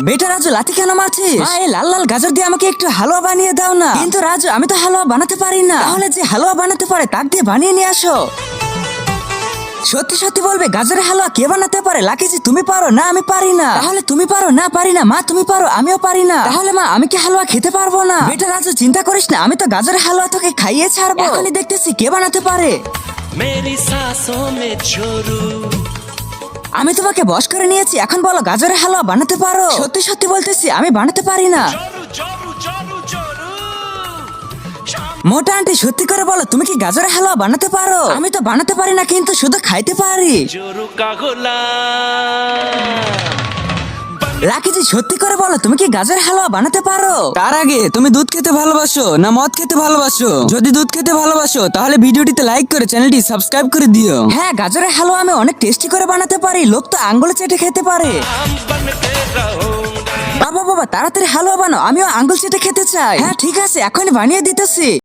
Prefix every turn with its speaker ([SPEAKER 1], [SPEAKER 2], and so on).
[SPEAKER 1] বেটা রাজু লাঠি কেন মারছিস? মা, এই লাল লাল গাজর দিয়ে আমাকে একটু হালুয়া বানিয়ে দাও না। কিন্তু রাজু, আমি তো হালুয়া বানাতে পারি না। তাহলে যে হালুয়া বানাতে পারে তাক দিয়ে বানিয়ে নিয়ে আসো। সত্যি সত্যি বলবে, গাজরের হালুয়া কে বানাতে পারে? লাকিজি, তুমি পারো? না, আমি পারি না। তাহলে তুমি পারো? না, পারি না। মা, তুমি পারো? আমিও পারি না। তাহলে মা, আমি কি হালুয়া খেতে পারবো না? বেটা রাজু, চিন্তা করিস না, আমি তো গাজরের হালুয়া তোকে খাইয়ে ছাড়বো। এখনই দেখতেছি কে বানাতে পারে।
[SPEAKER 2] मेरी सांसों में जोरू
[SPEAKER 1] আমি তোমাকে বশ করে নিয়েছি, এখন বলো গাজরের হালুয়া বানাতে পারো? সত্যি সত্যি বলতেছি, আমি বানাতে পারি না।
[SPEAKER 2] जोरू जोरू जोरू जोरू
[SPEAKER 1] মোটা আন্টি, সত্যি করে বলো, তুমি কি গাজরের হালুয়া বানাতে পারো? আমি তো বানাতে পারি না, কিন্তু শুধু খাইতে পারি।
[SPEAKER 2] जोरू का गुलाम
[SPEAKER 1] লাকিজি, সত্যি করে বলো, তুমি কি গাজরের হালুয়া বানাতে পারো? তার আগে তুমি দুধ খেতে ভালোবাসো না মদ খেতে ভালোবাসো? যদি দুধ খেতে ভালোবাসো তাহলে ভিডিওটিতে লাইক করে চ্যানেলটি সাবস্ক্রাইব করে দিও। হ্যাঁ, গাজরের হালুয়া আমি অনেক টেস্টি করে বানাতে পারি, লোক তো আঙ্গুলে চেটে খেতে পারে।
[SPEAKER 2] हम बनते रहूंगा
[SPEAKER 1] বাবা বাবা, তাড়াতাড়ি হালুয়া বানাও, আমিও আঙ্গুল চেটে খেতে চাই। হ্যাঁ ঠিক আছে, এখনই বানিয়ে দিতেছি।